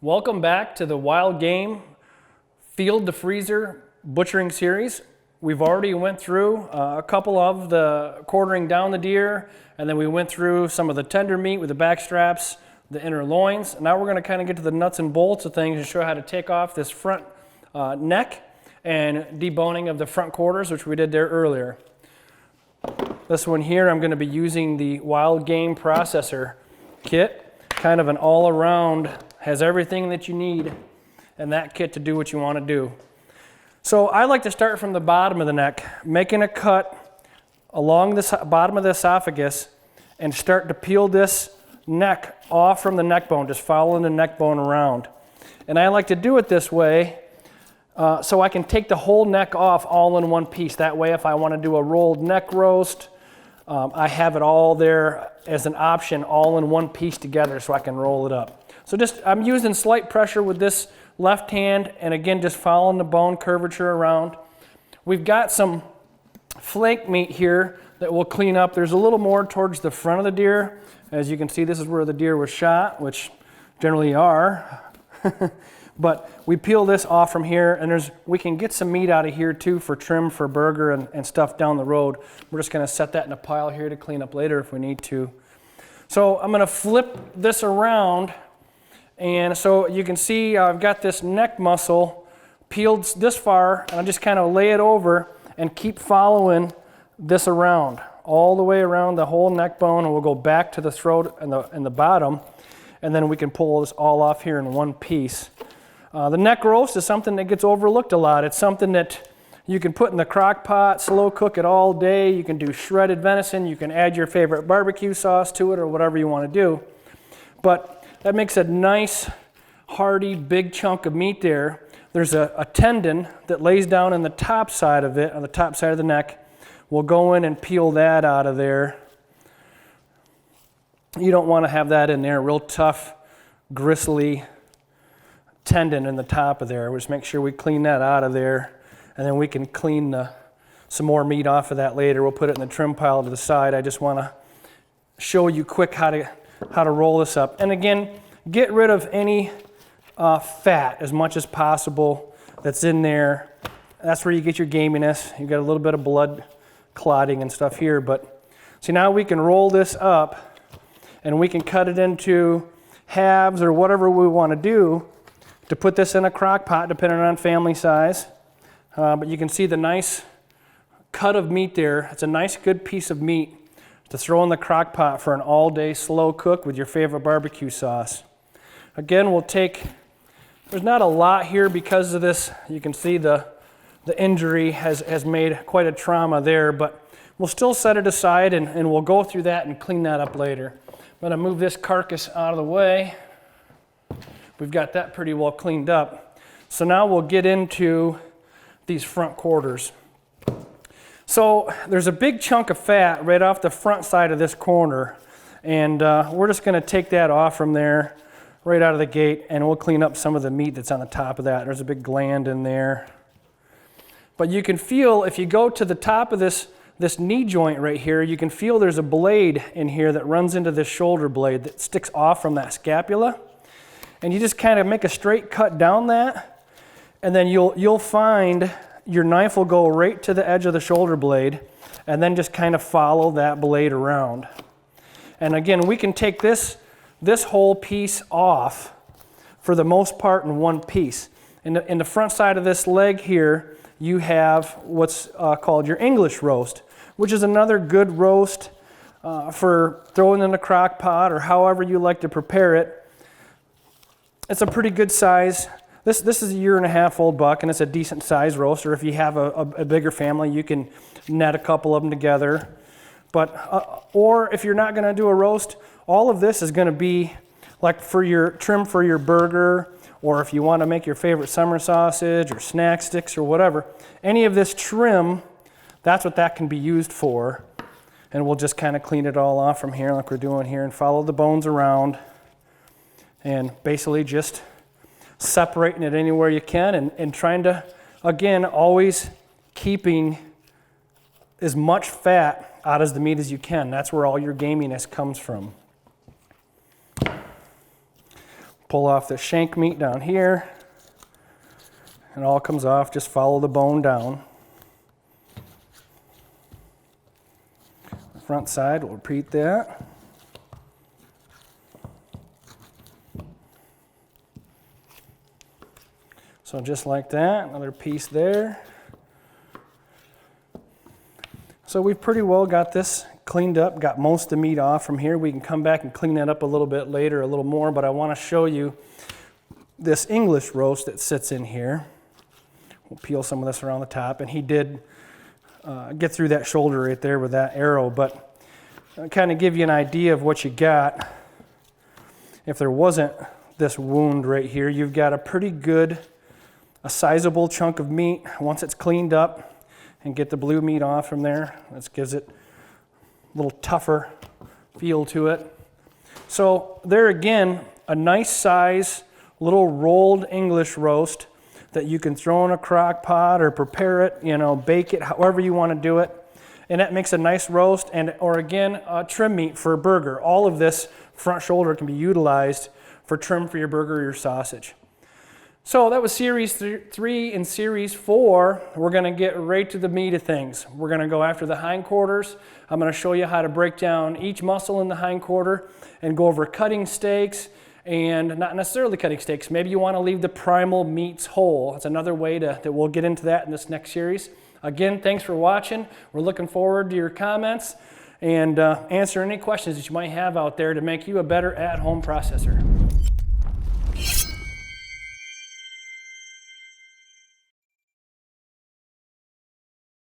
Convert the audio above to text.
Welcome back to the Wild Game Field to Freezer Butchering Series. We've already went through a couple of the quartering down the deer, and then we went through some of the tender meat with the back straps, the inner loins. Now we're going to kind of get to the nuts and bolts of things and show how to take off this front neck and deboning of the front quarters, which we did there earlier. This one here, I'm going to be using the Wild Game Processor kit, kind of an all-around, has everything that you need in that kit to do what you want to do. So I like to start from the bottom of the neck, making a cut along the bottom of the esophagus and start to peel this neck off from the neck bone, just following the neck bone around. And I like to do it this way so I can take the whole neck off all in one piece. That way, if I want to do a rolled neck roast, I have it all there as an option, all in one piece together so I can roll it up. So I'm using slight pressure with this left hand, and again, just following the bone curvature around. We've got some flank meat here that we'll clean up. There's a little more towards the front of the deer. As you can see, this is where the deer was shot, which generally are. But we peel this off from here, and we can get some meat out of here too for trim, for burger, and stuff down the road. We're just going to set that in a pile here to clean up later if we need to. So I'm going to flip this around. And so you can see I've got this neck muscle peeled this far, and I just kind of lay it over and keep following this around, all the way around the whole neck bone, and we'll go back to the throat and the bottom, and then we can pull this all off here in one piece. The neck roast is something that gets overlooked a lot. It's something that you can put in the crock pot, slow cook it all day. You can do shredded venison. You can add your favorite barbecue sauce to it or whatever you want to do. But that makes a nice, hearty, big chunk of meat there. There's a tendon that lays down on the top side of it, on the top side of the neck. We'll go in and peel that out of there. You don't want to have that in there, real tough, gristly tendon in the top of there. We'll just make sure we clean that out of there, and then we can clean some more meat off of that later. We'll put it in the trim pile to the side. I just want to show you quick how to roll this up. And again, get rid of any fat as much as possible that's in there. That's where you get your gaminess. You got a little bit of blood clotting and stuff here. But see, now we can roll this up and we can cut it into halves or whatever we want to do to put this in a crock pot, depending on family size. But you can see the nice cut of meat there. It's a nice, good piece of meat to throw in the crock pot for an all-day slow cook with your favorite barbecue sauce. Again, there's not a lot here because of this. You can see the injury has made quite a trauma there, but we'll still set it aside and we'll go through that and clean that up later. I'm gonna move this carcass out of the way. We've got that pretty well cleaned up. So now we'll get into these front quarters. So there's a big chunk of fat right off the front side of this corner, and we're just going to take that off from there right out of the gate, and we'll clean up some of the meat that's on the top of that. There's a big gland in there. But you can feel, if you go to the top of this knee joint right here, you can feel there's a blade in here that runs into this shoulder blade that sticks off from that scapula. And you just kind of make a straight cut down that, and then you'll find your knife will go right to the edge of the shoulder blade and then just kind of follow that blade around. And again, we can take this whole piece off for the most part in one piece. In the front side of this leg here, you have what's called your English roast, which is another good roast for throwing in the crock pot or however you like to prepare it. It's a pretty good size. This is a 1.5-year-old buck, and it's a decent size roast, or if you have a bigger family, you can net a couple of them together. But or if you're not going to do a roast, all of this is going to be like for your trim for your burger, or if you want to make your favorite summer sausage or snack sticks or whatever. Any of this trim, that's what that can be used for. And we'll just kind of clean it all off from here like we're doing here and follow the bones around and basically just separating it anywhere you can and trying to, again, always keeping as much fat out of the meat as you can. That's where all your gaminess comes from. Pull off the shank meat down here. It all comes off, just follow the bone down. The front side, we'll repeat that. So just like that, another piece there. So we've pretty well got this cleaned up, got most of the meat off from here. We can come back and clean that up a little bit later, a little more, but I want to show you this English roast that sits in here. We'll peel some of this around the top, and he did get through that shoulder right there with that arrow, but kind of give you an idea of what you got. If there wasn't this wound right here, you've got a pretty good, a sizable chunk of meat. Once it's cleaned up and get the blue meat off from there, this gives it a little tougher feel to it. So there again, a nice size, little rolled English roast that you can throw in a crock pot or prepare it, you know, bake it, however you want to do it. And that makes a nice roast, and or again, trim meat for a burger. All of this front shoulder can be utilized for trim for your burger or your sausage. So that was Series 3 and Series 4. We're going to get right to the meat of things. We're going to go after the hindquarters. I'm going to show you how to break down each muscle in the hindquarter and go over cutting steaks, and not necessarily cutting steaks. Maybe you want to leave the primal meats whole. It's another way that we'll get into that in this next series. Again, thanks for watching. We're looking forward to your comments and answer any questions that you might have out there to make you a better at-home processor.